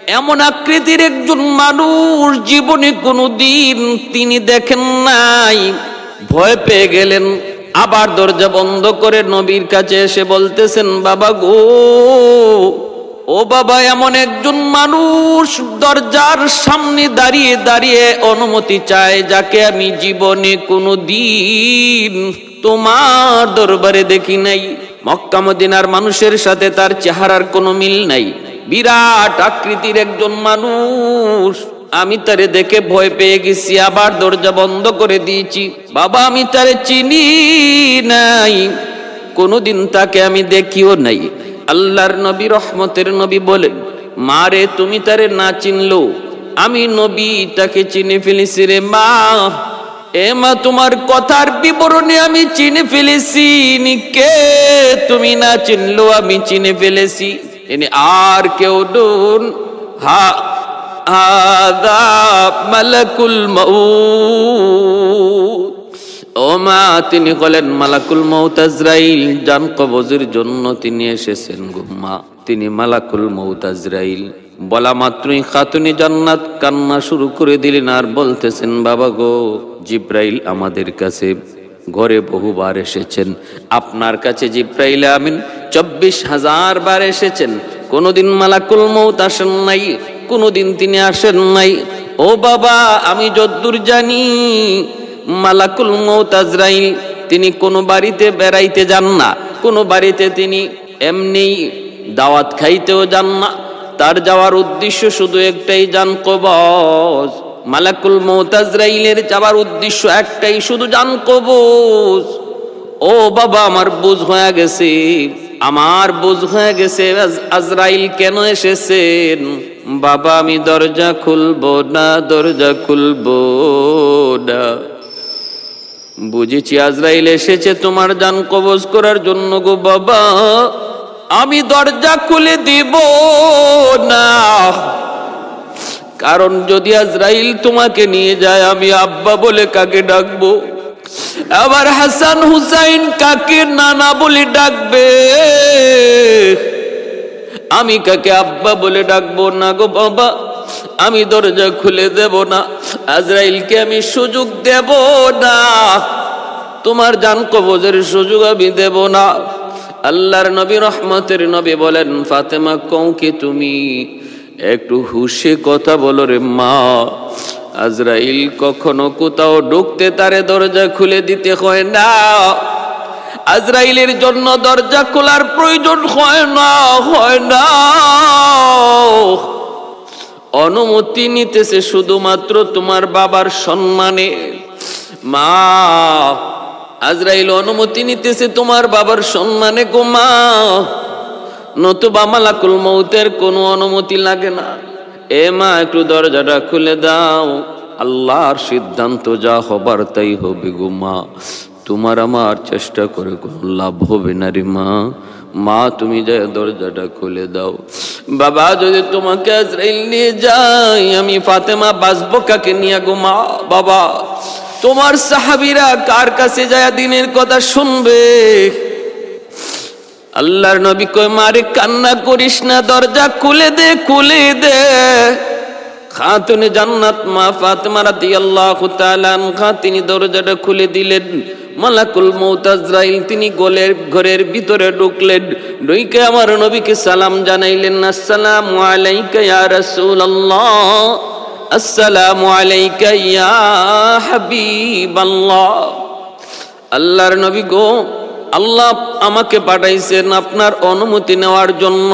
এমন আকৃতির একজন মানুষ জীবনে কোনোদিন তিনি দেখেন নাই। ভয় পেয়ে গেলেন, আবার দরজা বন্ধ করে নবীর কাছে এসে বলতেছেন, বাবা গো, ও বাবা, এমন একজন মানুষ দরজার সামনে দাঁড়িয়ে দাঁড়িয়ে অনুমতি চায়, যাকে আমি জীবনে কোনোদিন তোমার দরবারে দেখি নাই। মক্কা মদিনার মানুষের সাথে তার চেহারার কোনো মিল নাই। বিরাট আকৃতির একজন মানুষ, আমি তারে দেখে ভয় পেয়ে গেছি, আবার দরজা বন্ধ করে দিয়েছি। বাবা, আমি তারে চিনি নাই, কোনোদিন তাকে আমি দেখিও নাই। আল্লাহর নবী, রহমতের নবী বলেন, মারে তুমি তারে না চিনলো, আমি নবী তাকে চিনে ফেলেছি রে মা। এ মা, তোমার কথার বিবরণে আমি চিনে ফেলেছি, কে তুমি না চিনলো আমি চিনে ফেলেছি। ইনি আর কেউ নন, হাদা মালাকুল মাউত। ও মা, তিনি বলেন মালাকুল মউত আজরাইল, জান কবজের জন্য তিনি এসেছেন গো মা, তিনি মালাকুল মউত আজরাইল। বলা মাত্রই খাতুনে জান্নাত কান্না শুরু করে দিলেন আর বলতেছেন, বাবা গো, জিব্রাইল আমাদের কাছে ঘরে বহুবার এসেছেন, আপনার কাছে জিব্রাইল আমিন 24,000 বার এসেছেন, কোনোদিন মালাকুল মউত আসেন নাই, কোনোদিন তিনি আসেন নাই। ও বাবা, আমি যদ্দূর জানি মালাকুল মউত আজরাইল তিনি কোনো বাড়িতে বেড়াইতে যান না, কোনো বাড়িতে তিনি এমনি দাওয়াত খাইতেও যান না। তার যাওয়ার উদ্দেশ্য শুধু একটাই, জান কবজ। মালাকুল মউত আজরাইলের যাওয়ার উদ্দেশ্য একটাই, শুধু জান কবজ। ও বাবা, আমার বুঝ হয়ে গেছে, আমার বুঝ হয়ে গেছে আজরাইল কেন এসেছেন। বাবা, আমি দরজা খুলবো না, দরজা খুলবো না। বুঝেছি আজরাইল এসেছে তোমার জান কবজ করার জন্য গো বাবা, আমি দরজা খুলে দিব না। কারণ যদি আজরাইল তোমাকে নিয়ে যায়, আমি আব্বা বলে কাকে ডাকবো? আবার হাসান হুসাইন কাকে নানা বলে ডাকবে? আমি কাকে আব্বা বলে ডাকবো না গো বাবা। আমি দরজা খুলে দেব না, আজরাইলকে আমি সুযোগ দেব না, তোমার জান কবজের সুযোগ আমি দেব না। আল্লাহর নবী, রহমতের নবী বলেন, ফাতেমা কৌকে তুমি একটু হুশে কথা বলো রে মা। আজরাইল কখনো কোথাও ঢুকতে তারে দরজা খুলে দিতে হয় না, আজরাইলের জন্য দরজা খোলার প্রয়োজন হয় না, হয় না। অনুমতি নিতেছে শুধুমাত্র তোমার বাবার সম্মানে। মা, আজরাইল অনুমতি নিতেছে তোমার বাবার সম্মানে গো মা, নতুবা মালাকুল মউতের কোনো অনুমতি লাগে না। এ মা, একটু দরজাটা খুলে দাও, আল্লাহর সিদ্ধান্ত যা হবার তাই হবে গো মা, তোমার আমার চেষ্টা করে কোনো লাভ হবে না রে মা। মা, তুমি যা দরজাটা খুলে দাও। বাবা, যদি তোমাকে আজরাইল নিয়ে যাই, আমি ফাতেমা বাঁচবো কাকে নিয়ে গো মা? বাবা, তোমার সাহাবীরা কার কাছে যায় দিনের কথা শুনবে? আল্লাহর নবী কয়, মারে কান্না করিস না, দরজা খুলে দে, খুলে দে। খাতুনে জান্নাত মা ফাতেমা রাদিয়াল্লাহু তাআলা আনহা তিনি দরজাটা খুলে দিলেন। মালাকুল মউত আজরাইল তিনি ঘরের ভিতরে ঢুকলেন, ঢুকে আমার নবীকে সালাম জানাইলেন, আসসালামু আলাইকা ইয়া রাসূলুল্লাহ, আসসালামু আলাইকা ইয়া হাবিবাল্লাহ। আল্লাহর নবী গো, আল্লাহ আমাকে পাঠাইছেন আপনার অনুমতি নেওয়ার জন্য।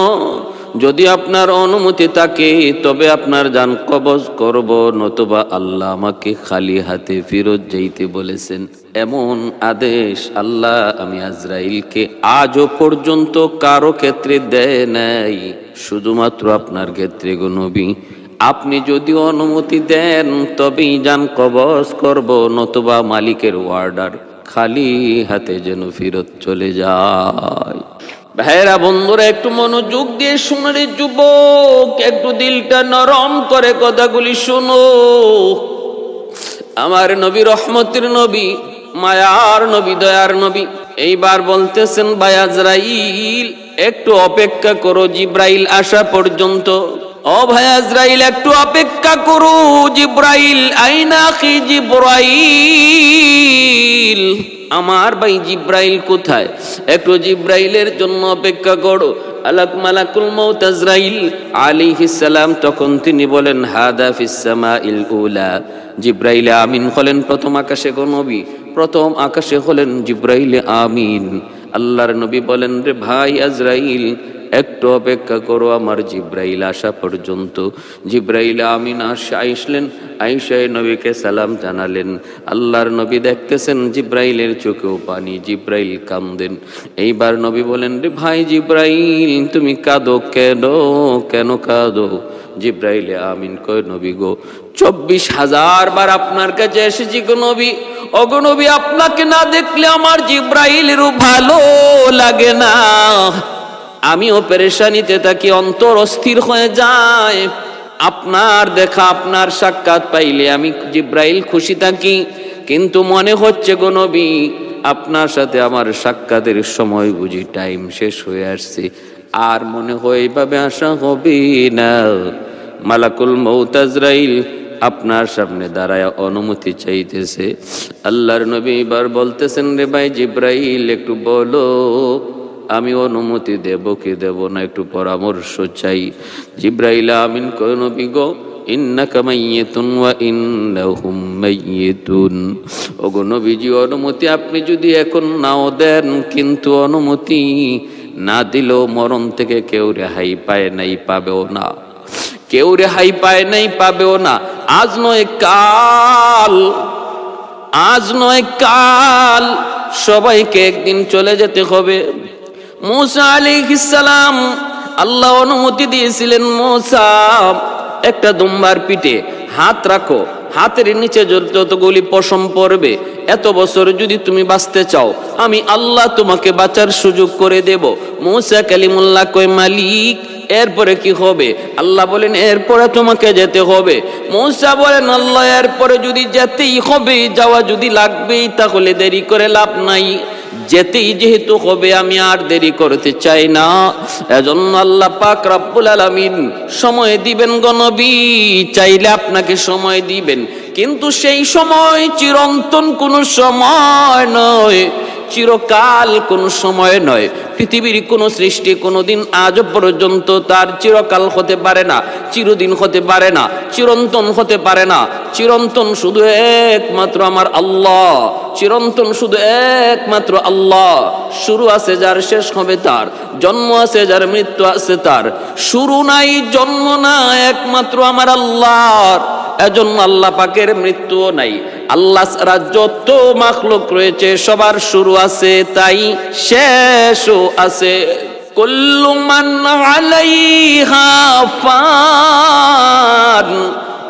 যদি আপনার অনুমতি থাকে তবে আপনার জান কবজ করব, নতুবা আল্লাহ আমাকে খালি হাতে ফেরত যাইতে বলেছেন। এমন আদেশ আল্লাহ আমি আজরাইলকে আজও পর্যন্ত কারো ক্ষেত্রে দেয় নাই, শুধুমাত্র আপনার ক্ষেত্রে গো নবী। আপনি যদি অনুমতি দেন তবেই জান কবজ করব, নতুবা মালিকের অর্ডার খালি হাতে যেন ফেরত চলে যায়। ভাইরা বন্ধুরা, একটু মনোযোগ দিয়ে শুনো রে যুবক, একটু দিলটা নরম করে কথাগুলি শোনো। আমার নবী, রহমতের নবী, মায়ার নবী, দয়ার নবী এইবার বলতেছেন, ভাই আজরাইল একটু অপেক্ষা করো, জিব্রাইল আসা পর্যন্ত ও ভাই আজরাইল একটু অপেক্ষা করো। জিব্রাইল, আইনা আখি জিব্রাইল, আমার ভাই জিব্রাইল কোথায়? একটু জিব্রাইলের জন্য অপেক্ষা করো। মালাকুল মউত আজরাইল আলাইহিস সালাম তখন তিনি বলেন, হাদা ফিস সামাইল উলা। জিব্রাইল আমিন হলেন প্রথম আকাশে গো নবী, প্রথম আকাশে হলেন জিব্রাইল আমিন। আল্লাহর নবী বলেন, রে ভাই আজরাইল একটু অপেক্ষা করো আমার জিব্রাইল আসা পর্যন্ত। জিব্রাইল আমিন আসলেন, আয়েশায়ে নবীকে সালাম জানালেন। আল্লাহর নবী দেখতেছেন জিব্রাইলের চোখেও পানি, জিব্রাইল কাঁদেন। এইবার নবী বলেন, রে ভাই জিব্রাইল তুমি কাঁদো কেন, কেন কাঁদো? জিব্রাইল আমিন কয়, নবী গো 24,000 বার আপনার কাছে এসেছি গো নবী। ওগো নবী আপনাকে না দেখলে আমার জিব্রাইলেরও ভালো লাগে না, আমিও পেরেশানিতে থাকি, অন্তর অস্থির হয়ে যায়। আপনার দেখা, আপনার সাক্ষাৎ পাইলে আমি জিব্রাইল খুশি থাকি, কিন্তু মনে হচ্ছে গো নবী আপনার সাথে আমার সাক্ষাতের সময় বুঝি টাইম শেষ হয়ে আসছে, আর মনে হয় এইভাবে আসা হবে না। মালাকুল মউত আজরাইল আপনার সামনে দাঁড়ায় অনুমতি চাইতেছে। আল্লাহর নবী এবার বলতেছেন, রে ভাই জিব্রাইল একটু বলো আমি অনুমতি দেব কি দেব না, একটু পরামর্শ চাই। জিব্রাইল আমিন কয়, নবী গো ইন্নাকা মাইয়িতুন ওয়া ইন্নাহুম মাইয়িতুন। ওগো নবীজি অনুমতি আপনি যদি এখন নাও দেন, কিন্তু অনুমতি না দিলেও মরণ থেকে কেউ রেহাই পায় নাই, পাবেও না, কেউ রেহাই পায় নাই, পাবেও না। আজ নয় কাল, আজ নয় কাল সবাইকে একদিন চলে যেতে হবে। মূসা আলাইহিস সালাম আল্লাহ অনুমতি দিয়েছিলেন, মূসা একটা দুম্বার পিঠে হাত রাখো, হাতের নিচে যতগুলি পশম পড়বে, এত বছর যদি তুমি বাঁচতে চাও আমি আল্লাহ তোমাকে বাঁচার সুযোগ করে দেব। মূসা কালিমুল্লাহ কয়, মালিক এরপরে কি হবে? আল্লাহ বলেন, এরপরে তোমাকে যেতে হবে। মূসা বলেন, আল্লাহ এরপরে যদি যেতেই হবে, যাওয়া যদি লাগবেই, তাহলে দেরি করে লাভ নাই, যেতেই যেহেতু হবে আমি আর দেরি করতে চাই না। এজন্য আল্লাহ পাক রব্বুল আলামিন সময় দিবেন গো নবী, চাইলে আপনাকে সময় দিবেন, কিন্তু সেই সময় চিরন্তন কোনো সময় নয়, চিরকাল কোনো সময় নয়। পৃথিবীর কোনো সৃষ্টি কোনোদিন আজ পর্যন্ত তার চিরকাল হতে পারে না, চিরদিন হতে পারে না, চিরন্তন হতে পারে না। চিরন্তন শুধু একমাত্র আমার আল্লাহ, চিরন্তন শুধু একমাত্র আল্লাহ। শুরু আছে যার, শেষ হবে তার, জন্ম আছে যার, মৃত্যু আছে তার। শুরু নাই, জন্ম না, একমাত্র আমার আল্লাহর। এজন্য আল্লাহ পাকের মৃত্যুও নাই। আল্লাহ ছাড়া যত মাখলুক রয়েছে সবার শুরু আছে, তাই শেষও আছে। কুল্লু মান আলাইহা ফান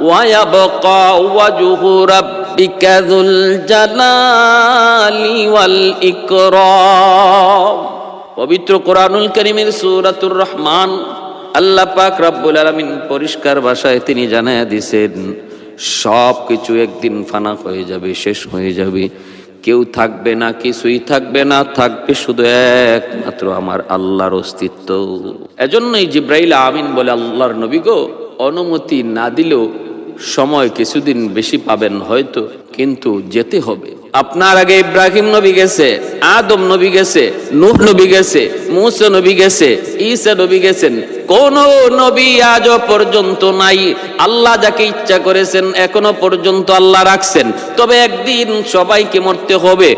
ওয়া ইয়াবকা ওয়াজহু রাব্বিকা যুল জালালি ওয়াল ইকরাম। পবিত্র কোরআনুল কারীমের সূরাতুর রহমান আল্লাহ পাক রব্বুল আলামিন পরিষ্কার ভাষায় তিনি জানায়া দিয়েছেন, সব কিছু একদিন ফানা হয়ে যাবে, শেষ হয়ে যাবে, কেউ থাকবে না, কিছুই থাকবে না, থাকবে শুধু একমাত্র আমার আল্লাহর অস্তিত্ব। এজন্যই জিব্রাইল আমিন বলে, আল্লাহর নবী গো অনুমতি না দিলেও সময় কিছুদিন বেশি পাবেন হয়তো, কিন্তু যেতে হবে। আপনার আগে ইব্রাহিম নবী গেছে, আদম নবী গেছে, নূহ নবী গেছে, মূসা নবী গেছে, ঈসা নবী গেছেন, কোন নবী আজ পর্যন্ত নাই। আল্লাহ যাকে ইচ্ছা করেছেন এখনো পর্যন্ত আল্লাহ রাখছেন, তবে একদিন সবাইকে মরতে হবে।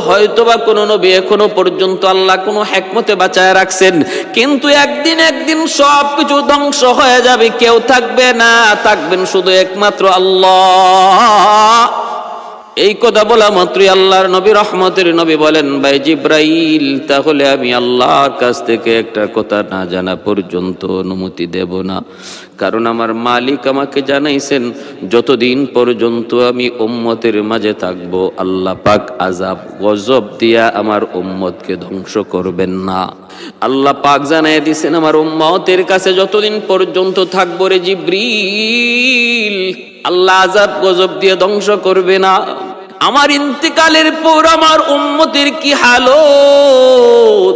হয়তোবা কোন নবী এখনো পর্যন্ত আল্লাহ কোনো হিকমতে বাঁচায় রাখছেন, কিন্তু একদিন সব কিছু ধ্বংস হয়ে যাবে, কেউ থাকবে না, থাকবেন শুধু একমাত্র আল্লাহ। এই কথা বলা মাত্রই আল্লাহর নবী রহমতের নবী বলেন, ভাই জিব্রাইল তাহলে আমি আল্লাহর কাছ থেকে একটা কথা না জানা পর্যন্ত অনুমতি দেব না, কারণ আমার মালিক আমাকে জানাইছেন যতদিন পর্যন্ত আমি উম্মতের মাঝে থাকবো আল্লাহ পাক আযাব গজব দিয়া আমার উম্মতকে ধ্বংস করবেন না। আল্লাহ পাক জানাই দিয়েছেন আমার উম্মতের কাছে যতদিন পর্যন্ত থাকবো রে জিব্রিল আল্লাহ আযাব গজব দিয়ে ধ্বংস করবে না। আমার ইন্তেকালের পর আমার উম্মতের কি হালত,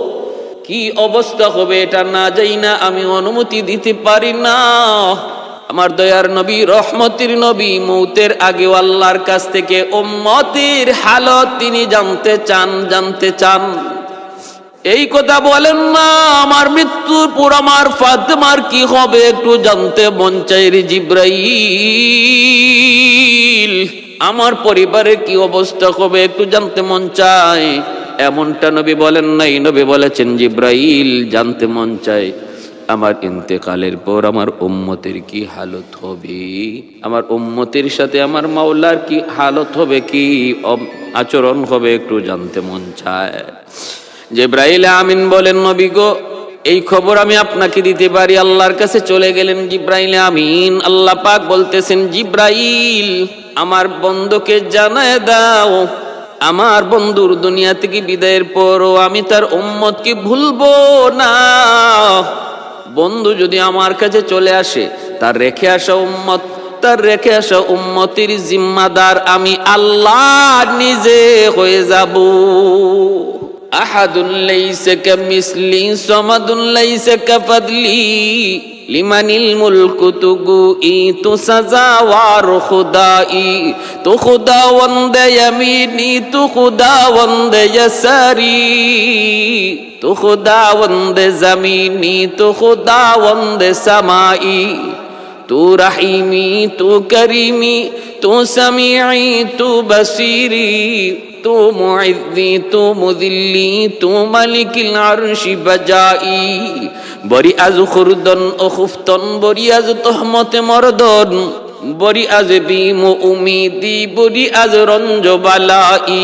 কি অবস্থা হবে এটা না যাই না আমি অনুমতি দিতে পারি না। আমার দয়ার নবী, রহমতের নবী, মৌতের আগেও আল্লাহর কাছ থেকে উম্মতের হালত তিনি জানতে চান। এই কথা বলেন না, আমার মৃত্যুর পর আমার ফাতেমার কি হবে একটু জানতে মন চাই রে জিবরাইল, আমার পরিবারের কি অবস্থা হবে একটু জানতে মন চায়। এমনটা নবী বলেন নাই, নবী বলেছেন জিবরাইল জানতে মন চায় আমার ইন্তেকালের পর আমার উম্মতের কি হালত হবে, আমার উম্মতের সাথে আমার মাওলার কি হালত হবে, কি আচরণ হবে একটু জানতে মন চায়। জিবরাইল আমিন বলেন, নবী গো এই খবর আমি আপনাকে দিতে পারি। আল্লাহর কাছে চলে গেলেন জিবরাইল আমিন। আল্লাহ পাক বলতেছেন, জিবরাইল আমার বন্ধুকে জানায় দাও, আমার বন্ধুর দুনিয়া থেকে বিদায়ের পরও আমি তার উম্মতকে ভুলবো না। বন্ধু যদি আমার কাছে চলে আসে, তার রেখে আসা উম্মতের জিম্মাদার আমি আল্লাহ নিজে হয়ে যাব। আহাদুন লাইসা কামিসলি সামাদুন লাইসা কাফাদলি লিমানিল মুলকু তুগুই তু সাজাওয়ার খুদাই তু খুদাওয়ান্দে ইয়ামিনি তু খুদাওয়ান্দে ইয়াসারি তু খুদাওয়ান্দে জামিনি তু খুদাওয়ান্দে সামাই তু রহিমি তু করিমি তু সামিঈ তু বসিরি তু মুইজ্জি তু মুযিল্লি তু মালিকিল আরশি বাজাই বরি আজ খুরদন ও খুফতন বরি আজ তহমতে মরদন বরি আজ বিম উমিদি বরি আজ রঞ্জ বালাই।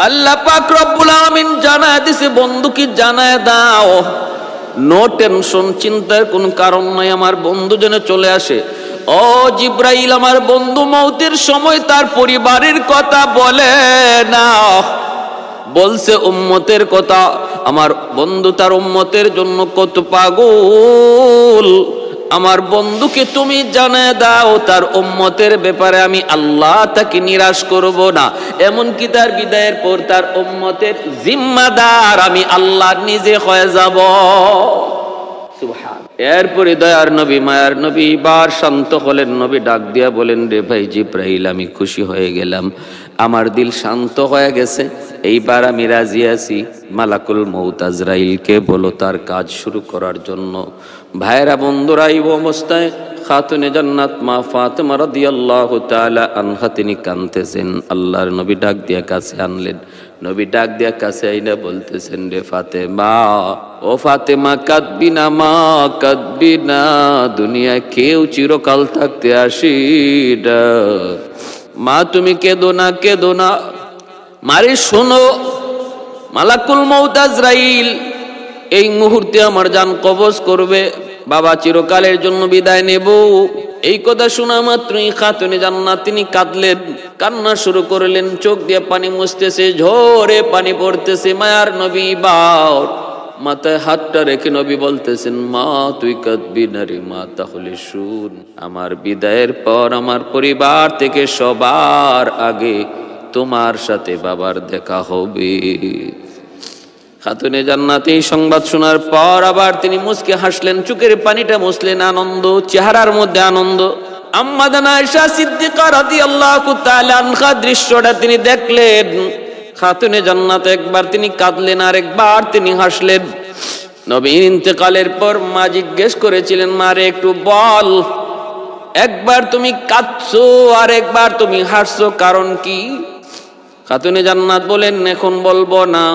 আল্লাহ পাক রব্বুল আমিন জানায় দিছে, বন্ধুকে জানায় দাও নো টেনশন, চিন্তার কোন কারণ নাই, আমার বন্ধু যেন চলে আসে। ও জিবরাইল, আমার বন্ধু মৌতের সময় তার পরিবারের কথা বলে না, বলছে উম্মতের কথা। আমার বন্ধু তার উম্মতের জন্য কত পাগল, আমার বন্ধুকে তুমি জানায় দাও তার উম্মতের ব্যাপারে আমি আল্লাহ তাকে নিরাশ করব না, এমনকি তার বিদায়ের পর তার উম্মতের জিম্মাদার আমি আল্লাহ নিজে হয়ে যাব। সুবহান। এরপরে দয়ার নবী, মায়ার নবী বার শান্ত হলেন। নবী ডাক দিয়া বলেন, রে ভাই জিবরাইল, আমি খুশি হয়ে গেলাম, আমার দিল শান্ত হয়ে গেছে, এইবার আমি রাজি আছি। মালাকুল মউত আজরাইলকে বলো তার কাজ শুরু করার জন্য। ভাইরা বন্ধুরা, এই অবস্থায় খাতুনে জান্নাত মা ফাতেমা রাদিয়াল্লাহু তাআলা আনহা তিনি কাঁদতেছেন। আল্লাহর নবী ডাক দিয়া কাছে আনলেন। নবী ডাক দিয়া কাছে আইনা বলতেছেন, রে ফাতেমা, ও ফাতেমা কাঁদবি না মা, কাঁদবি না, দুনিয়ায় কেউ চিরকাল থাকতে আসি না। মা তুমি কেঁদো না, কেঁদো না। মারে শোনো, মালাকুল মউত আজরাইল এই মুহূর্তে আমার জান কবজ করবে, বাবা চিরকালের জন্য বিদায় নেব। এই কথা শোনা মাত্রই খাতুনে জান্নাত তিনি কাঁদলেন, কান্না শুরু করলেন, চোখ দিয়ে পানি মুছতেছে, ঝরে পানি পড়তেছে। মায়ার নবী বাউর মাথায় হাতটা রেখে নবী বলতেছেন, মা তুই কাঁদবি না রে মা, তাহলে শুন, আমার বিদায়ের পর আমার পরিবার থেকে সবার আগে তোমার সাথে বাবার দেখা হবে। খাতুনে জান্নাত এই সংবাদ শোনার পর আবার তিনি মুচকে হাসলেন, চোখের পানিটা মুছলেন, আনন্দ, চেহারার মধ্যে আনন্দ। আম্মা জানা আয়েশা সিদ্দিকা রাদিয়াল্লাহু তাআলা আনহা দৃশ্যটা তিনি দেখলেন। খাতুনে জান্নাত একবার তিনি কাঁদলেন, আর একবার তিনি হাসলেন। নবীর ইন্তেকালের পর মা জিজ্ঞেস করেছিলেন, মারে একটু বল, একবার তুমি কাঁদছো আর একবার তুমি হাসছো, কারণ কি? খাতুনে জান্নাত বলেন, এখন বলবো না।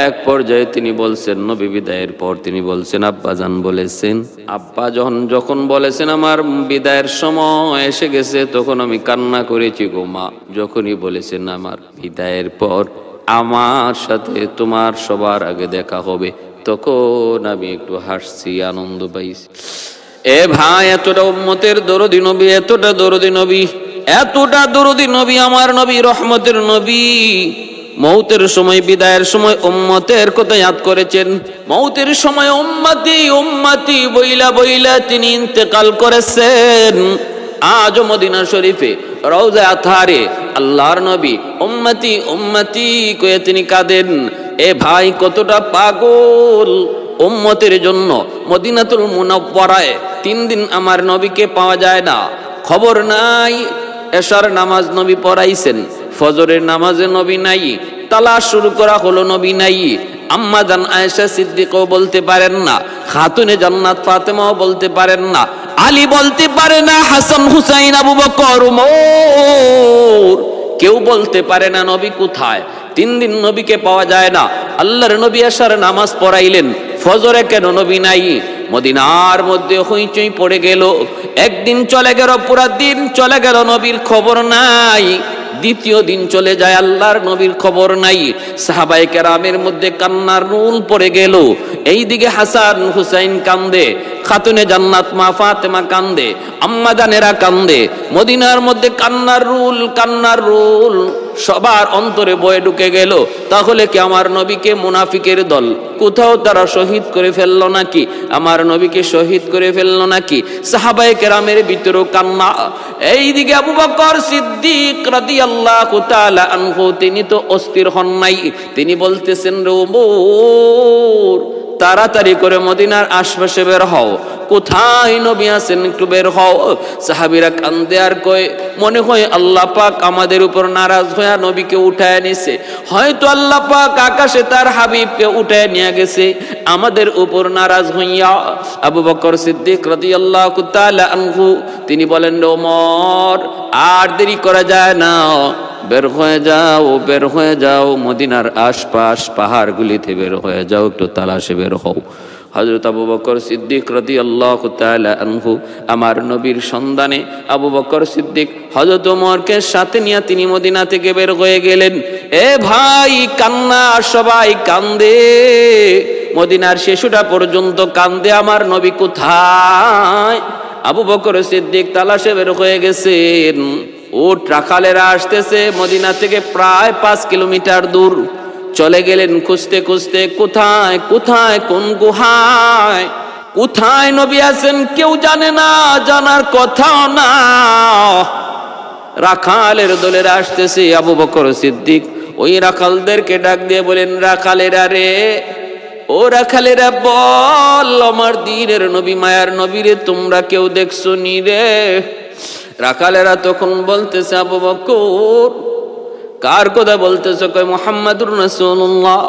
এক পর্যায়ে তিনি বলছেন, নবী বিদায়ের পর তিনি বলছেন, আব্বা জান বলেছেন, আব্বা যখন বলেছেন আমার বিদায়ের সময় এসে গেছে, তখন আমি কান্না করেছি গো মা। যখনই বলেছেন আমার বিদায়ের পর আমার সাথে তোমার সবার আগে দেখা হবে, তখন আমি একটু হাসছি, আনন্দ পাইছি। এ ভাই, এতটা উম্মতের দরদি নবী, এতটা দরদি নবী, এতটা দরদি নবী, আমার নবী, রহমতের নবী, মৌতের সময়, বিদায়ের সময় উম্মতের কথা ইয়াদ করেছেন। মৌতের সময় উম্মতি উম্মতি বইলা বইলা তিনি ইন্তেকাল করেছেন। আজ মদিনা শরীফে রওজা আতহারে আল্লাহর নবী উম্মতি উম্মতি কয়ে তিনি কাঁদেন। এ ভাই কতটা পাগল! উম্মতের জন্য মদিনাতুল মুনাওয়ারায় 3 দিন আমার নবীকে পাওয়া যায় না, খবর নাই। এশার নামাজ নবী পড়াইছেন, ফজরের নামাজে নবী নাই, তালাশ শুরু করা হলো, নবী নাই। আম্মা জান আয়েশা সিদ্দিকও বলতে পারেন না, খাতুনে জান্নাত ফাতেমাও বলতে পারেন না, আলী বলতে পারে না, হাসান হুসাইন আবু বকর ওমর কেউ বলতে পারে না নবী কোথায়। 3 দিন নবীকে পাওয়া যায় না। আল্লাহর নবী এশার নামাজ পড়াইলেন, ফজরে কেন নবী নাই? মদিনার মধ্যে হইচই পড়ে গেল। একদিন চলে গেল, পুরা দিন চলে গেল, নবীর খবর নাই। দ্বিতীয় দিন চলে যায়, আল্লাহর নবীর খবর নাই। সাহাবায়ে কেরামের মধ্যে কান্নার রুল পড়ে গেল। এইদিকে হাসান হুসাইন কান্দে, খাতুনে জান্নাত মা ফাতেমা কান্দে, আম্মা জানেরা কান্দে। মদিনার মধ্যে কান্নার রুল সবার অন্তরে বয়ে ঢুকে গেল। তাহলে কি আমার নবীকে মুনাফিকের দল কোথাও তারা শহীদ করে ফেললো নাকি? আমার নবীকে শহীদ করে ফেললো নাকি? সাহাবায়ে কেরামের ভিতরেও কান্না। এইদিকে আবু বকর সিদ্দিক রাদিয়াল্লাহু তাআলা আনহু, তিনি তো অস্থির হন নাই। তিনি বলতেছেন, রে ওমর, তাড়াতাড়ি করে মদিনার আশপাশে বের হও, কোথায় নবী আছেন একটু বের হও। সাহাবীরা কান্দে আর কয়, মনে হয় আল্লাহ পাক আমাদের উপর নারাজ হয়ে নবীকে উঠায় নিছে, হয়তো আল্লাহ পাক আকাশে তার হাবিবকে উঠায় নিয়ে গেছে আমাদের উপর নারাজ হইয়া। আবু বকর সিদ্দিক রাদিয়াল্লাহু তাআলা আনহু তিনি বলেন, ওমর আর দেরি করা যায় না, বের হয়ে যাও, বের হয়ে যাও, মদিনার আশপাশ পাহাড়গুলিতে বের হয়ে যাও, একটু তালাশে বের হও। হযরত আবু বকর সিদ্দিক রাদিয়াল্লাহু তাআলা আনহু আমার নবীর সন্ধানে আবু বকর সিদ্দিক হযরত ওমরকে সাথে নিয়ে তিনি মদিনা থেকে বের হয়ে গেলেন। এ ভাই, কান্না, সবাই কান্দে, মদিনার শেষটা পর্যন্ত কান্দে, আমার নবী কোথায়? আবু বকর সিদ্দিক তালাশে বের হয়ে গেছেন। উট রাখালেরা আসতেছে মদিনা থেকে প্রায় 5 কিলোমিটার দূর। চলে গেলেন খুঁজতে খুঁজতে, কোথায় কোথায় কোন গুহায় কোথায় নবী আছেন কেউ জানে না, জানার কথাও না। রাখালের দলেরা আসতেছে। আবু বকর সিদ্দিক ওই রাখালদেরকে ডাক দিয়ে বলেন, রাখালেরা রে, ও রাখালেরা, বল আমার দ্বীনের নবী, মায়ার নবী রে, তোমরা কেউ দেখছো নি রে? রাখালেরা তখন বলতেছে, আবু বকর, কার কথা বলতেছ? কয় মুহাম্মাদুর রাসূলুল্লাহ।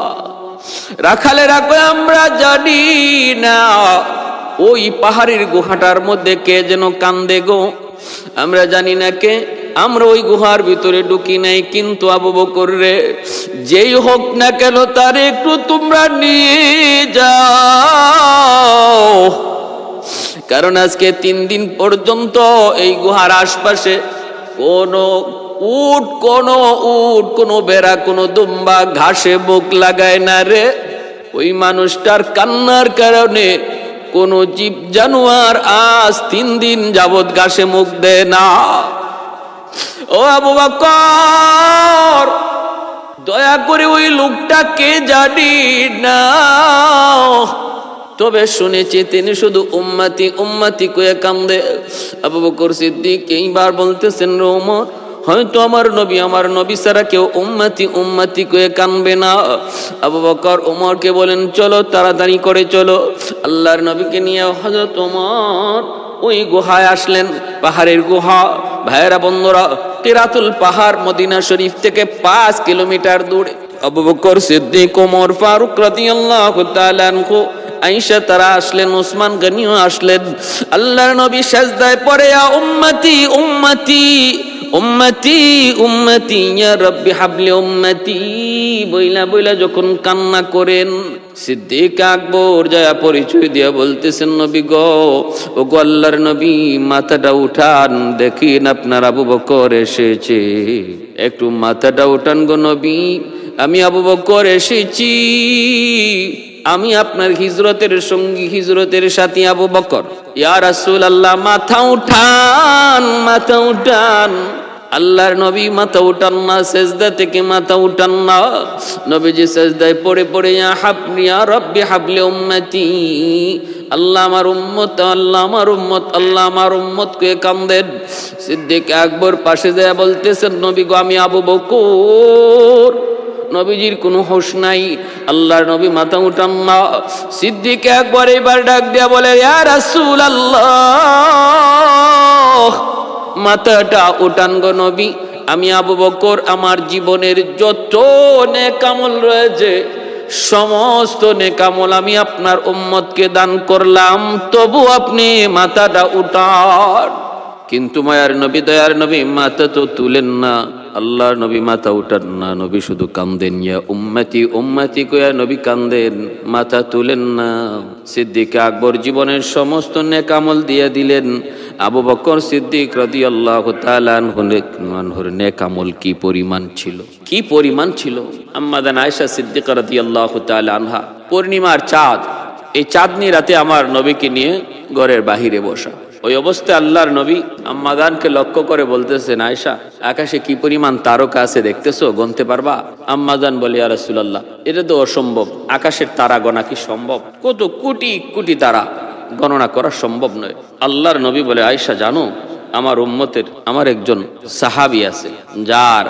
রাখালেরা কয়, আমরা জানি না, ওই পাহাড়ের গুহাটার মধ্যে কে যেন কান্দে গো, আমরা জানি না কে, আমরা ওই গুহার ভিতরে ঢুকি নাই, কিন্তু আবু বকর রে, যেই হোক না কেন তার একটু তোমরা নিয়ে যাও, কারণ আজকে 3 দিন পর্যন্ত এই গুহার আশপাশে কোনো উট, কোনো বেড়া, কোনো দুম্বা ঘাসে মুখ লাগায় না রে। ওই মানুষটার কান্নার কারণে কোন জীব জানোয়ার আজ 3 দিন যাবত ঘাসে মুখ দেয় না। ও আবু বকর, দয়া করে ওই লোকটা কে জানি না, তবে শুনেছি তিনি শুধু উম্মতি উম্মতি কয়ে কান্দে। আবু বকর সিদ্দিক এইবার বলতেছেন, ওমর, হয়তো আমার নবী ছাড়া কেউ উম্মতি উম্মতি কয়ে কানবে না। আবু বকর ওমরকে বলেন, চলো তাড়াতাড়ি করে চলো। আল্লাহর নবীকে নিয়ে হযরত ওমর ওই গুহায় আসলেন, পাহাড়ের গুহা। ভাইরা বন্ধুরা, কিরাতুল পাহাড় মদিনা শরীফ থেকে 5 কিলোমিটার দূরে। আবু বকর সিদ্দিক, ওমর ফারুক রাদিয়াল্লাহু তাআলা আনহু, আয়েশা তারা আসলেন, ওসমান গনিও আসলেন। আল্লাহর নবী সিজদায় পড়ে, ইয়া উম্মতি উম্মতি উম্মতি উম্মতি ইয়া রাব্বি হাবলি উম্মতি বইলা বইলা যখন কান্না করেন, সিদ্দিক আকবর যায় পরিচয় দিয়া বলতেছেন, নবী গো, ও গো আল্লাহর নবী, মাথাটা উঠান, দেখেন আপনার আবু বকর এসেছে, একটু মাথাটা উঠান গো নবী, আমি আবু বকর এসেছি, আমি আপনার হিজরতের সঙ্গী, হিজরতের সাথী আবু বকর। ইয়া রাসূলুল্লাহ, মাথা উঠান, মাথা উঠান। আল্লাহর নবী মাথা উঠান না, সেজদা থেকে মাথা উঠান না। নবীজি সেজদায় পড়ে পড়ে, ইয়া রাব্বি হাবলি উম্মতি, আল্লাহ আমার উম্মত, আল্লাহ আমার উম্মত, আল্লাহ আমার উম্মত কে কান্দেন। সিদ্দিক আকবর পাশে যায় বলতেছেন, নবী গো, আমি আবু বকর, নবীজির কোনো হুঁশ নাই। আল্লাহর নবী মাথা উঠান না। সিদ্দিক একবার এবার ডাক দিয়া বলে, ইয়া রাসূলুল্লাহ, মাথাটা উঠান গো নবী। আমি আবু বকর আমার জীবনের যত নেক আমল রয়েছে সমস্ত নেক আমল আমি আপনার উম্মতকে দান করলাম, তবু আপনি মাথাটা উঠান। কিন্তু মায়ার নবী, দয়ার নবী মাথা তো তুলেন না। আল্লাহর নবী মাথা উঠান না, নবী শুধু কান্দেন, ইয়া উম্মতি উম্মতি কয়া নবী কান্দেন, মাথা তুলেন না। সিদ্দিক আকবর জীবনের সমস্ত নেক আমল দিয়ে দিলেন। আবু বকর সিদ্দিক রাদিয়াল্লাহু তাআলা আনহুর নেক আমল কি পরিমাণ ছিল, কি পরিমাণ ছিল। আম্মা জান আয়েশা সিদ্দিকা রাদিয়াল্লাহু তাআলা আনহা, পূর্ণিমার চাঁদ, এই চাঁদনি রাতে আমার নবীকে নিয়ে ঘরের বাহিরে বসা। ওই অবস্থায় আল্লাহর নবী আম্মা জানকে লক্ষ্য করে বলতেছেন, আয়েশা আকাশে কি পরিমাণ তারকা আছে দেখতেছো, গণতে পারবা? আম্মা জান বলে, ইয়া রাসূলুল্লাহ, এটা তো অসম্ভব, আকাশের তারা গণা কি সম্ভব? কত কোটি কোটি তারা, গণনা করা সম্ভব নয়। আল্লাহর নবী বলে, আয়েশা জানো, আমার উম্মতের আমার একজন সাহাবী আছে যার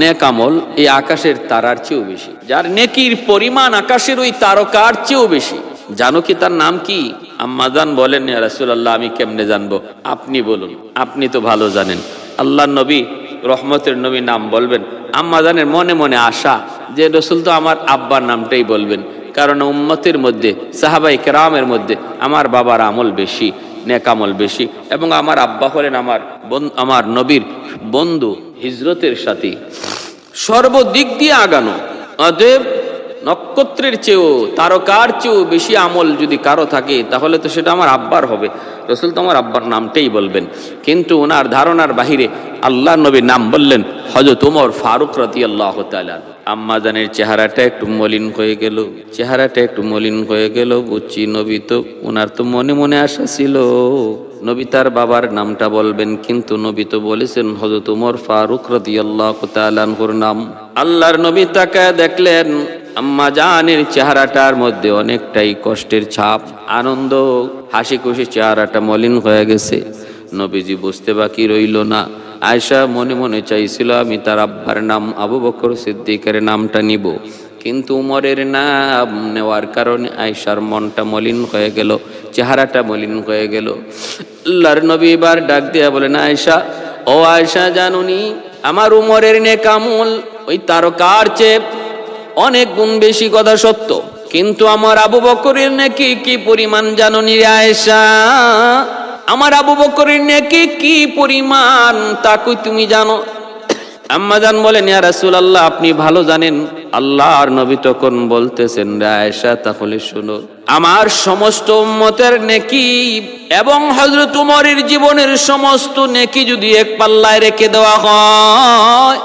নেক আমল এই আকাশের তারার চেয়েও বেশি, যার নেকির পরিমাণ আকাশের ওই তারকার চেয়েও বেশি। জানো কি তার নাম কি? আম্মা জান বলেন, ইয়া রাসূলুল্লাহ, আমি কেমনে জানবো, আপনি বলুন, আপনি তো ভালো জানেন। আল্লাহর নবী রহমতের নবী নাম বলবেন। আম্মা জানের মনে মনে আশা যে রাসূল তো আমার আব্বার নামটাই বলবেন, কারণ উম্মতের মধ্যে সাহাবায়ে কেরামের মধ্যে আমার বাবার আমল বেশি, নেক আমল বেশি, এবং আমার আব্বা হলেন আমার নবীর বন্ধু, হিজরতের সাথী, সর্বদিক দিয়ে আগানো। অতএব নক্ষত্রের চেয়েও তারকার চেয়েও বেশি আমল যদি কারো থাকে তাহলে তো সেটা আমার আব্বার হবে। রাসূল তো আমার আব্বার নামটাই বলবেন, কিন্তু ওনার ধারণার বাহিরে আল্লাহর নবীর নাম বললেন হযরত ওমর ফারুক রাদিয়াল্লাহু তাআলা। আম্মা জানের চেহারাটা একটু মলিন হয়ে গেল, চেহারাটা একটু মলিন হয়ে গেল। বুঝছি নবী তো, ওনার তো মনে মনে আশা ছিল নবী তার বাবার নামটা বলবেন, কিন্তু নবী তো বলেছেন হযরত ওমর ফারুক রাদিয়াল্লাহু তাআলা আনহুর নাম। আল্লাহর নবী তাকায় দেখলেন আম্মা জানের চেহারাটার মধ্যে অনেকটাই কষ্টের ছাপ, আনন্দ হাসি খুশি চেহারাটা মলিন হয়ে গেছে। নবীজি বুঝতে বাকি রইল না। আয়েশা মনে মনে চাইছিল আমি তার আব্বার নাম আবু বকর সিদ্দিকের নামটা নিব, কিন্তু উমরের নাম নেওয়ার কারণে আয়েশার মনটা মলিন হয়ে গেল, চেহারাটা মলিন হয়ে গেল। আল্লাহর নবী এবার ডাক দিয়া বলেন, আয়েশা, ও আয়েশা, জানুনি আমার উমরের নেক আমল ওই তারকার চেয়ে অনেক গুণ বেশি, কথা সত্য, কিন্তু আমার আবু বকরের নেকি কি পরিমাণ জানুনি রে আয়েশা? আমার আবু বকরের নেকি কি পরিমাণ তা কই তুমি জানো? আম্মা জান বলেন, ইয়া রাসূলুল্লাহ, আপনি ভালো জানেন। আল্লাহর নবী তখন বলতেছেন, রে আয়েশা, তাহলে শোনো, আমার সমস্ত উম্মতের নেকি এবং হযরত উমরের জীবনের সমস্ত নেকি যদি এক পাল্লায় রেখে দেওয়া হয়,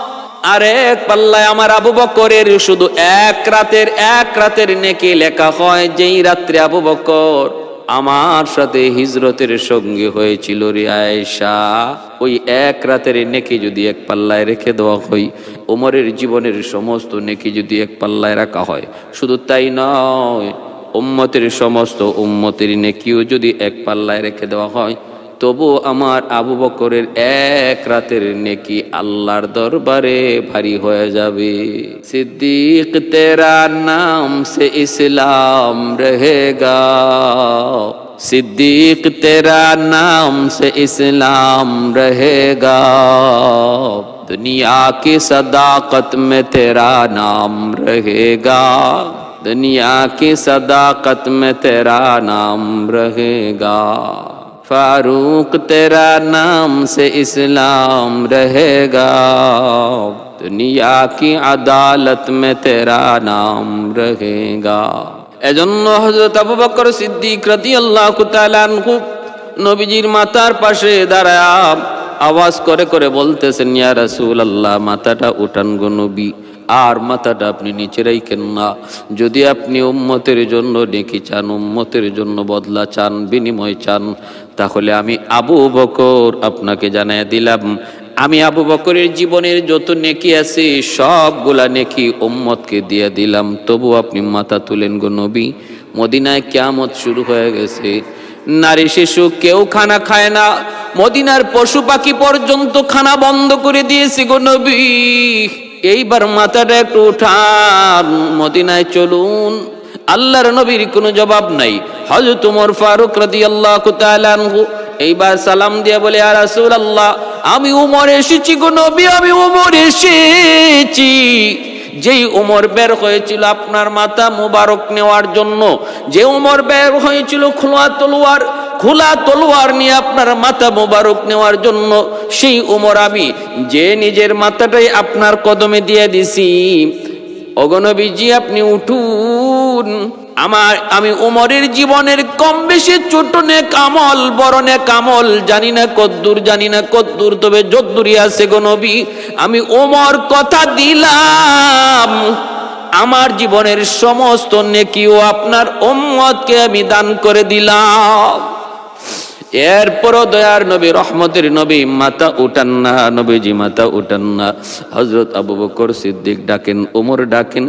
আর এক পাল্লায় আমার আবু বকরের শুধু এক রাতের নেকি লেখা হয়, যেই রাত্রে আবু বকর আমার সাথে হিজরতের সঙ্গী হয়েছিল রে আয়েশা, ওই এক রাতের নেকি যদি এক পাল্লায় রেখে দেওয়া হয়, ওমরের জীবনের সমস্ত নেকি যদি এক পাল্লায় রাখা হয়, শুধু তাই নয়, উম্মতের সমস্ত উম্মতের নেকিও যদি এক পাল্লায় রেখে দেওয়া হয়, তবু আমার আবু বকরের এক রাতের নেকি আল্লাহর দরবারে ভারী হয়ে যাবে। সিদ্দিক তেরা নাম সে ইসলাম রহেগা, সিদ্দিক তেরা নাম সে ইসলাম রহেগা, दुनिया की सदाकत में तेरा नाम रहेगा, दुनिया की सदाकत में तेरा नाम रहेगा, फारूक तेरा नाम से इस्लाम रहेगा, दुनिया की अदालत में तेरा नाम रहेगा। এজন্য হযরত আবু বকর সিদ্দিক রাদিয়াল্লাহু তাআলা আনহু নবীজির মাথার পাশে দাঁড়ায় আওয়াজ করে করে বলতেছেন, ইয়া রাসূলুল্লাহ, মাথাটা উঠান গো নবী, আর মাথাটা আপনি নিচে রাখেন না। যদি আপনি উম্মতের জন্য নেকি চান, উম্মতের জন্য বদলা চান, বিনিময় চান, তাহলে আমি আবু বকর আপনাকে জানায় দিলাম, আমি আবু বকরের জীবনের যত নেকি আছে সবগুলা নেকি উম্মতকে দিয়ে দিলাম, তবু আপনি মাথা তুলেন গো নবী। মদিনায় কিয়ামত শুরু হয়ে গেছে, নারী শিশু কেউ খানা খায় না, মদিনার পশু পাখি পর্যন্ত খানা বন্ধ করে দিয়েছে গো নবী। এইবার মাথাটা একটু উঠান, মদিনায় চলুন। আল্লাহর নবীর কোনো জবাব নাই। হযরত ওমর ফারুক রাদিয়াল্লাহু তাআলা আনহু এইবার সালাম দিয়ে বলে, ইয়া রাসূলুল্লাহ, আমি ওমর এসেছি গো নবী, আমি ওমর এসেছি। যেই ওমর বের হয়েছিল আপনার মাথা মুবারক নেওয়ার জন্য, যে ওমর বের হয়েছিল খোলা তলোয়ার নিয়ে আপনার মাথা মুবারক নেওয়ার জন্য, সেই ওমর আমি, যে নিজের মাথাটাই আপনার কদমে দিয়ে দিছি। ওগো নবীজি, আপনি উঠুন। আমি ওমরের জীবনের কম বেশি ছোট নেক আমল, বড় নেক আমল জানি না কদ্দুর, তবে যদ্দুরই আছে গো নবী, আমি ওমর কথা দিলাম আমার জীবনের সমস্ত নেকিও আপনার উম্মতকে আমি দান করে দিলাম। এরপরও দয়ার নবী, রহমতের নবী মাথা উঠান না, নবীজি মাথা উঠান না। হযরত আবু বকর সিদ্দিক ডাকেন, ওমর ডাকেন,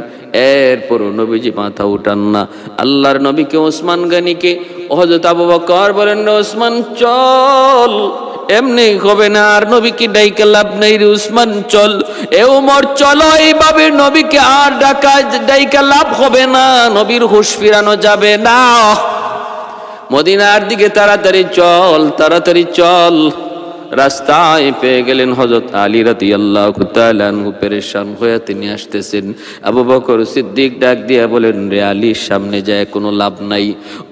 এরপরও নবীজি মাথা উঠান না। আল্লাহর নবীকে, ওসমান গনিকে হযরত আবু বকর বলেন, ওসমান চল, এমনি হবে না, আর নবীকে ডাইকে লাভ নেই রে উসমান, চল। এ ওমর চলো, এইভাবে নবীকে আর ডাইকে লাভ হবে না, নবীর হুঁশ ফিরানো যাবে না। মদিনার দিকে তাড়াতাড়ি চল। রাস্তায় পেয়ে গেলেন হযরত আলী রাদিয়াল্লাহু তাআলা আনহু, পেরেশান হয়ে তিনি আসতেছেন। আবু বকর সিদ্দিক ডাক দিয়া বলেন, রে আলী, সামনে যায় কোনো লাভ নাই।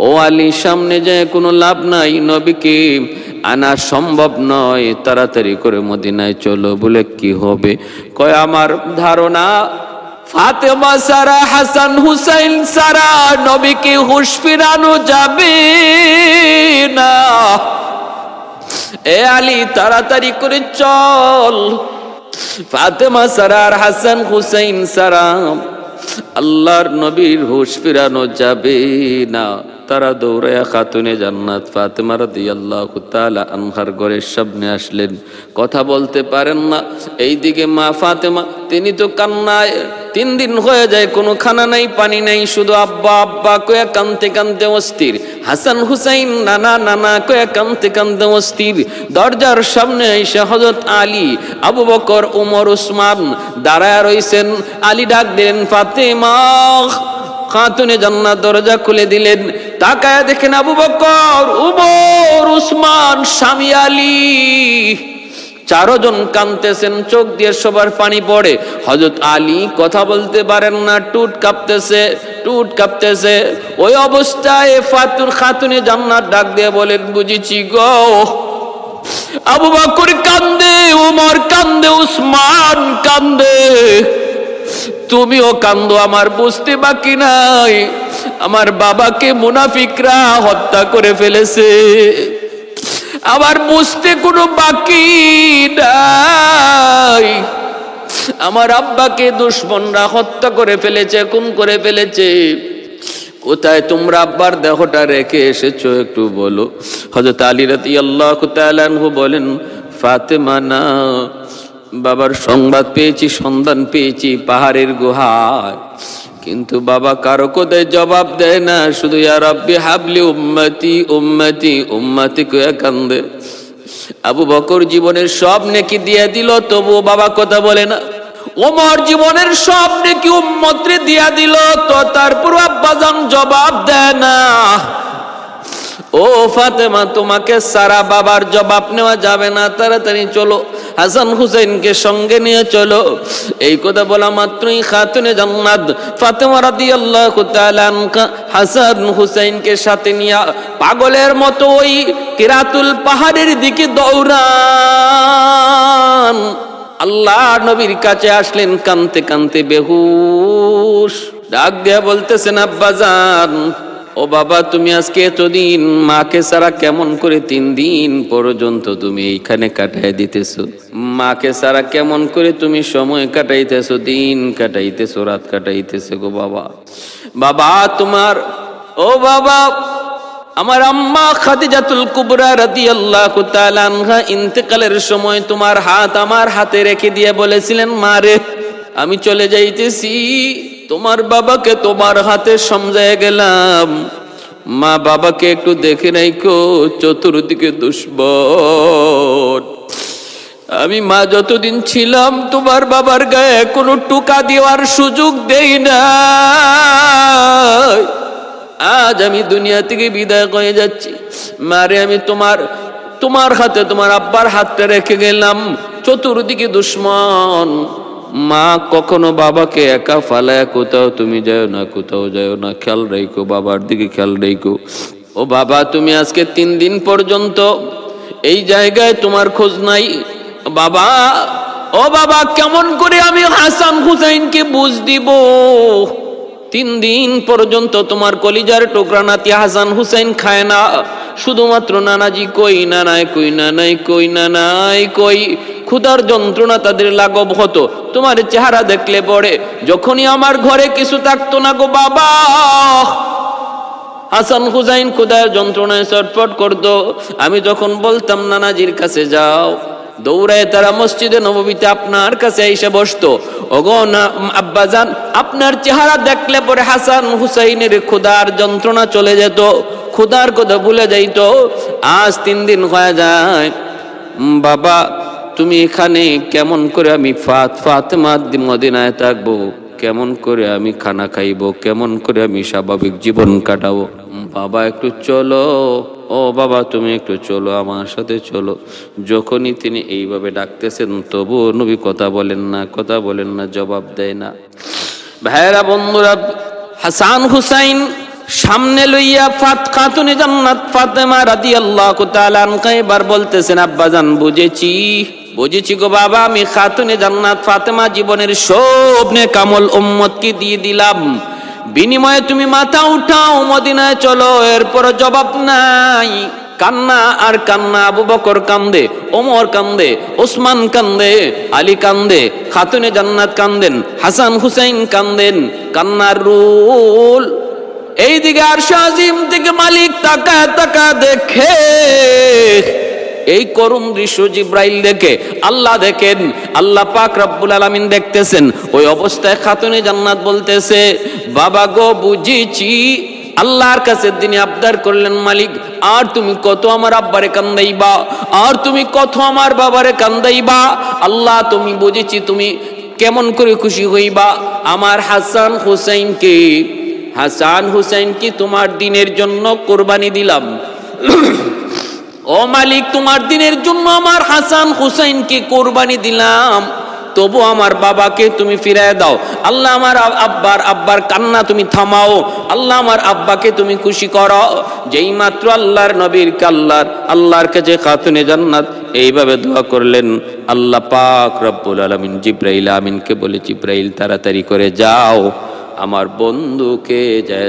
ও আলী, সামনে যায় কোনো লাভ নাই, নবীকে আনা সম্ভব নয়, তাড়াতাড়ি করে মদিনায় চলো। বলে কি হবে? কয়, আমার ধারণা ফাতেমা সারা, হাসান হুসাইন সারা নবীকে হুঁশ ফিরানো যাবে না। এ আলী, তাড়াতাড়ি করে চল। ফাতেমা সারা আর হাসান হুসাইন সারা আল্লাহর নবীর হুঁশ ফিরানো যাবে না। তারা দৌড়ায়া খাতুনে জান্নাত ফাতেমা রাদিয়াল্লাহু তাআলা আনহার ঘরের সামনে আসলেন। কথা বলতে পারেন না। এইদিকে মা ফাতেমা, তিনি তো কান্নায় 3 দিন হয়ে যায়, কোনো খানা নাই, পানি নাই, শুধু আব্বা আব্বা কয়ে কানতে অস্থির। হাসান হুসাইন নানা কয়ে কানতে অস্থির। দরজার সামনে এসে হযরত আলী, আবু বকর, ওমর, উসমান দাঁড়ায় রইছেন। আলী ডাক দিলেন, ফাতেমা। খাতুনে জান্নাত দরজা খুলে দিলেন। তাকায় দেখেন আবু বকর, ওমর, উসমান, স্বামী আলী 4 জন কাঁদতেছেন, চোখ দিয়ে সবার পানি পড়ে। হযরত আলী কথা বলতে পারেন না, টুট কাঁপতেছে। ওই অবস্থায় খাতুনে জান্নাত ডাক দিয়ে বলেন, বুঝেছি গো। আবু বকর কান্দে, ওমর কান্দে, উসমান কান্দে, তুমিও কান্দো, আমার বুঝতে বাকি নাই, আমার বাবাকে মুনাফিকরা হত্যা করে ফেলেছে, আমার বুঝতে কোনো বাকি নাই, আমার আব্বাকে দুশমনরা হত্যা করে ফেলেছে, খুন করে ফেলেছে। কোথায় তোমরা আব্বার দেহটা রেখে এসেছো একটু বলো। হযরত আলী রাদিয়াল্লাহু তাআলা আনহু বলেন, ফাতেমা না, বাবার সংবাদ পেয়েছি, সন্ধান পেয়েছি পাহাড়ের গুহায়, কিন্তু বাবা কারো কোথায় জবাব দেয় না, শুধু ইয়া রাব্বি হাবলি উম্মতি উম্মতি উম্মতি কয়ে কান্দে। আবু বকর জীবনের সব নেকি দিয়ে দিল, তবুও বাবা কথা বলে না। ওমর জীবনের সব নেকি উম্মতরে দিয়া দিল, তো তারপর আব্বাজান জবাব দেয় না। ও ফাতেমা, তোমাকে সারা বাবার জবাব নেওয়া যাবে না, তাড়াতাড়ি চলো, হাসান হুসাইনকে সঙ্গে নিয়ে চলো। এই কথা বলা মাত্রই খাতুনে জান্নাত ফাতেমা রাদিয়াল্লাহু তাআলা আনহা হাসান হুসাইনকে সাথে নিয়ে পাগলের মতো ওই কিরাতুল পাহাড়ের দিকে দৌড়ান। আল্লাহ নবীর কাছে আসলেন, কানতে বেহুশ, ডাক দিয়া বলতেছেন, আব্বাজান, ও বাবা, তুমি আজকে এতদিন মাকে ছাড়া কেমন করে 3 দিন পর্যন্ত তুমি এইখানে কাটাই দিতেছো? মাকে ছাড়া কেমন করে তুমি সময় কাটাইতেছো, দিন কাটাইতেছো, রাত কাটাইতেছো গো বাবা? বাবা তোমার, ও বাবা, আমার আম্মা খাদিজাতুল কুবরা রাদিয়াল্লাহু তাআলা আনহা ইন্তেকালের সময় তোমার হাত আমার হাতে রেখে দিয়ে বলেছিলেন, মা রে, আমি চলে যাইতেছি, তোমার বাবাকে তোমার হাতে সমঝায় গেলাম, মা বাবাকে একটু দেখে রাখো, চতুর্দিকে দুশমন, আমি মা যতদিন ছিলাম তোমার বাবার গায়ে কোনো টোকা দেওয়ার সুযোগ দেই না। আজ আমি দুনিয়া থেকে বিদায় হয়ে যাচ্ছি, মারে আমি তোমার হাতে, তোমার আব্বার হাতটা রেখে গেলাম। চতুর্দিকে দুশ্মন। মা কখনো বাবাকে একা ফালায় কোথাও তুমি যাও না, কোথাও যাও না, খেয়াল রেখো, বাবার দিকে খেয়াল রেখো। ও বাবা, তুমি আজকে 3 দিন পর্যন্ত এই জায়গায় তোমার খোঁজ নাই। বাবা, ও বাবা, কেমন করে আমি হাসান হুসাইনকে বুঝ দিব? 3 দিন পর্যন্ত তোমার কলিজার টুকরা নাতি হাসান হুসাইন খায় না। শুধুমাত্র নানাজি কই, নানাই কই, নানাই কই, নানাই কই। ক্ষুধার যন্ত্রণা তাদের লাঘব হতো তোমার চেহারা দেখলে পরে। যখনই আমার ঘরে কিছু থাকতো না গো বাবা, হাসান হুসাইন ক্ষুধার যন্ত্রণায় ছটফট করতো। আমি যখন বলতাম নানাজির কাছে যাও, দৌড়ায় তারা মসজিদে নববীতে আপনার কাছে এসে বসতো। ওগো না আব্বাজান, আপনার চেহারা দেখলে পরে হাসান হুসাইনের ক্ষুধার যন্ত্রণা চলে যেত, ক্ষুধার কথা ভুলে যাইতো। আজ 3 দিন হয়ে যায়। বাবা, তুমি এখানে কেমন করে আমি ফাতেমা মদিনায় থাকবো? কেমন করে আমি খানা খাইবো? কেমন করে আমি স্বাভাবিক জীবন কাটাবো? বাবা একটু চলো, ও বাবা তুমি একটু চলো, আমার সাথে চলো। যখনই তিনি এইভাবে ডাকতেছেন তবুও নবী কথা বলেন না, জবাব দেয় না। ভাইরা বন্ধুরা, হাসান হুসাইন সামনে লইয়া খাতুনে জান্নাত ফাতেমা রাদিয়াল্লাহু তাআলা আনহা এবার বলতেছেন, আব্বাজান বুঝেছি গো বাবা, আমি খাতুনে জান্নাত ফাতেমা জীবনের সব নেক আমল উম্মতকে দিয়ে দিলাম, বিনিময়ে তুমি মাথা উঠাও, মদিনায় চলো। এরপর জবাব নাই। কান্না আর কান্না। আবু বকর কান্দে, ওমর কান্দে, ওসমান কান্দে, আলী কান্দে, খাতুনে জান্নাত কান্দেন, হাসান হুসাইন কান্দেন। কান্নার রুল। এইদিকে আরশ আজিম থেকে মালিক তাকা দেখে এই করুণ দৃশ্য। জিব্রাইল দেখে, আল্লাহ দেখেন, আল্লাহ পাক রব্বুল আলামিন দেখতেছেন। ওই অবস্থায় খাতুনে জান্নাত বলতেছে, বাবা গো বুঝেছি। আল্লাহর কাছে তিনি আবদার করলেন, মালিক আর তুমি কত আমার আব্বারে কান্দাইবা, আর তুমি কত আমার বাবারে কান্দাইবা? আল্লাহ তুমি বুঝেছি, তুমি কেমন করে খুশি হইবা আমার হাসান হুসাইনকে তোমার দিনের জন্য কোরবানি দিলাম। ও মালিক, তোমার দিনের জন্য আমার হাসান হুসাইনকে কোরবানি দিলাম, তবু আমার বাবাকে তুমি ফিরায় দাও। আল্লাহ আমার আব্বার কান্না তুমি থামাও। আল্লাহ আমার আব্বাকে তুমি খুশি করো। যেই মাত্র আল্লাহর নবীর আল্লাহর কাছে খাতুনে জান্নাত এইভাবে দোয়া করলেন, আল্লাহ পাক রব্বুল আলামিন জিব্রাইল আমিনকে বলে, জিব্রাইল তাড়াতাড়ি করে যাও, আমার বন্ধুকে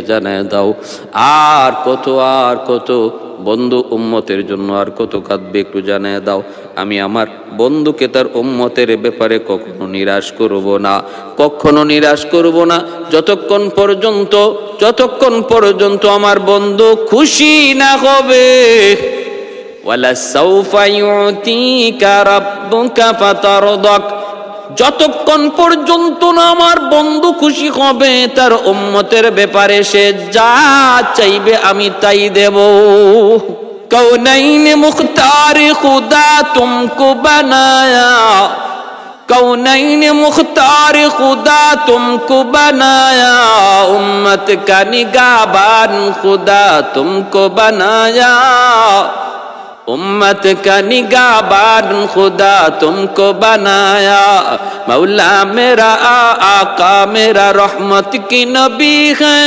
জানায় দাও। আর কত বন্ধু উম্মতের জন্য আর কত কাঁদবে একটু জানায় দাও। আমি আমার বন্ধুকে তার উম্মতের ব্যাপারে কখনো নিরাশ করব না, যতক্ষণ পর্যন্ত আমার বন্ধু খুশি না হবে। ওয়ালা সাউফা ইউতিকা রাব্বুকা ফাতারদাক, যতক্ষণ পর্যন্ত না আমার বন্ধু খুশি হবে তার উম্মতের ব্যাপারে, সে যা চাইবে আমি তাই দেব। কৌনাইন মুখতার খুদা তুমকো বানায়া, কৌনাইন মুখতার খুদা তুমকো বানায়া, উম্মত কা নিগাহবান খুদা তুমকো বানায়া, उम्मत का निगाहबान खुदा तुमको बनाया। मौला मेरा आका मेरा रहमत की नबी है,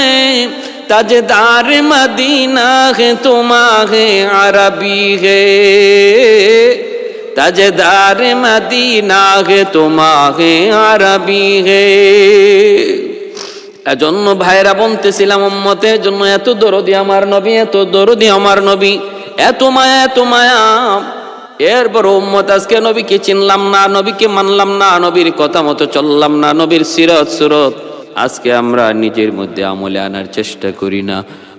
ताजदार मदीना है तुम्हारे अरबी है, ताजदार मदीना है तुम्हारे अरबी है। এজন্য ভাইরা বলতেছিলাম, উম্মতের জন্য এত দরদি আমার নবী, এত দরদি আমার নবী, এত মায়া। এরপর উম্মত আজকে নবীকে চিনলাম না, নবীকে মানলাম না, নবীর কথা মতো চললাম না, নবীর সিরত সুরত আজকে আমরা নিজের মধ্যে আমলে আনার চেষ্টা করি না।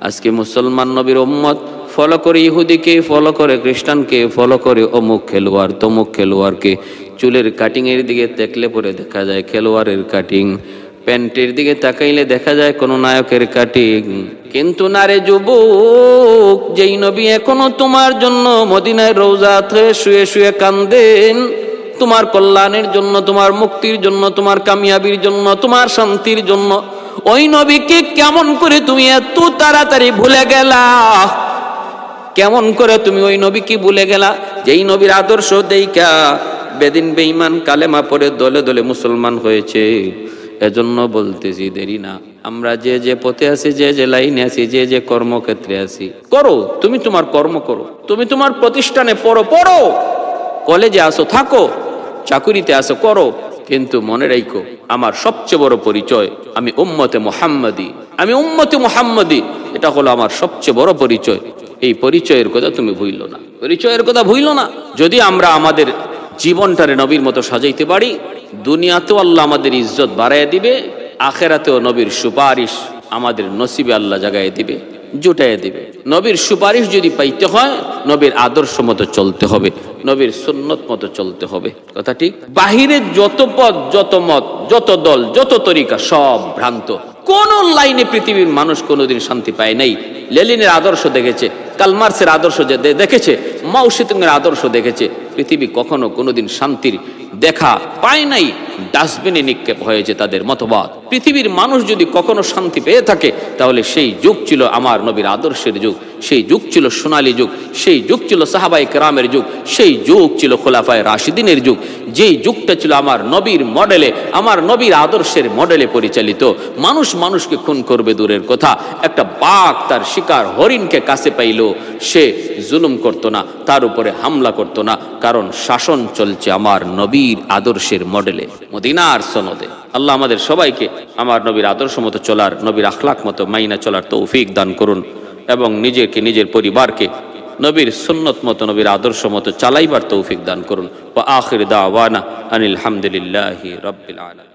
আজকে মুসলমান নবীর উম্মত ফলো করে ইহুদিকে, ফলো করে খ্রিস্টানকে, ফলো করে অমুক খেলোয়াড় তমুক খেলোয়াড়কে। চুলের কাটিং এর দিকে দেখলে পরে দেখা যায় খেলোয়াড়ের কাটিং, প্যান্টের দিকে তাকাইলে দেখা যায় কোন নায়কের কাটিং। কিন্তু নারে যুবক, যেই নবী এখনো তোমার জন্য মদিনায় রওজাতে শুয়ে শুয়ে কান্দেন, তোমার কল্যাণের জন্য, তোমার মুক্তির জন্য, তোমার কামিয়াবির জন্য, তোমার শান্তির জন্য। ওই নবীকে কেমন করে তুমি এত তাড়াতাড়ি ভুলে গেলা? কেমন করে তুমি ওই নবীকে ভুলে গেলা? যেই নবীর আদর্শ দেইখা বেদিন বেঈমান কালেমা পড়ে দলে দলে মুসলমান হয়েছে। এজন্য বলতেছি, দেরি না। আমরা যে যে পথে আছি, যে যে লাইনে আছি, যে যে কর্মক্ষেত্রে আছি, করো। তুমি তোমার কর্ম করো, তুমি তোমার প্রতিষ্ঠানে পড়ো, কলেজে আসো থাকো, চাকুরিতে আসো করো, কিন্তু মনে রাখো আমার সবচেয়ে বড় পরিচয় আমি উম্মতে মুহাম্মাদি, আমি উম্মতে মুহাম্মাদি। এটা হলো আমার সবচেয়ে বড় পরিচয়। এই পরিচয়ের কথা তুমি ভুইলো না, পরিচয়ের কথা ভুইলো না। যদি আমরা আমাদের জীবনটারে নবীর মতো সাজাইতে পারি, দুনিয়াতেও আল্লাহ আমাদের ইজ্জত বাড়াইয়া দিবে, আখেরাতেও নবীর সুপারিশ আমাদের নসিবে আল্লাহ জাগায় দিবে, জুটাইয়া দিবে। নবীর সুপারিশ যদি পাইতে হয়, নবীর আদর্শ মতো চলতে হবে, নবীর সুন্নত মতো চলতে হবে। কথা ঠিক? বাহিরের যত পথ, যত মত, যত দল, যত তরিকা সব ভ্রান্ত। কোন লাইনে পৃথিবীর মানুষ কোনোদিন শান্তি পায় নাই। লেনিনের আদর্শ দেখেছে, কার্ল মার্ক্সের আদর্শ দেখেছে, মাও সেতুংয়ের আদর্শ দেখেছে। পৃথিবী কখনো কোনোদিন শান্তির দেখা পায় নাই। ডাস্টবিনে নিক্ষেপ হয়েছে তাদের মতবাদ। পৃথিবীর মানুষ যদি কখনো শান্তি পেয়ে থাকে, তাহলে সেই যুগ ছিল আমার নবীর আদর্শের যুগ, সেই যুগ ছিল সোনালী যুগ, সেই যুগ ছিল সাহাবায়ে কেরামের যুগ, সেই যুগ ছিল খোলাফায়ে রাশিদিনের যুগ, যেই যুগটা ছিল আমার নবীর মডেলে, আমার নবীর আদর্শের মডেলে পরিচালিত। মানুষ মানুষকে খুন করবে দূরের কথা, একটা বাঘ তার শিকার হরিণকে কাছে পাইল, সে জুলুম করতো না, তার উপরে হামলা করতো না, কারণ শাসন চলছে আমার নবীর আদর্শের মডেলে, মদিনার সনদে। আল্লাহ আমাদের সবাইকে আমার নবীর আদর্শ মতো চলার, নবীর আখলাক মতো মাইনা চলার তৌফিক দান করুন, এবং নিজেকে, নিজের পরিবারকে নবীর সুন্নত মতো, নবীর আদর্শ মতো চালাইবার তৌফিক দান করুন। ওয়া আখির দাওয়ানা আনিল হামদুলিল্লাহি রাব্বিল আলামিন।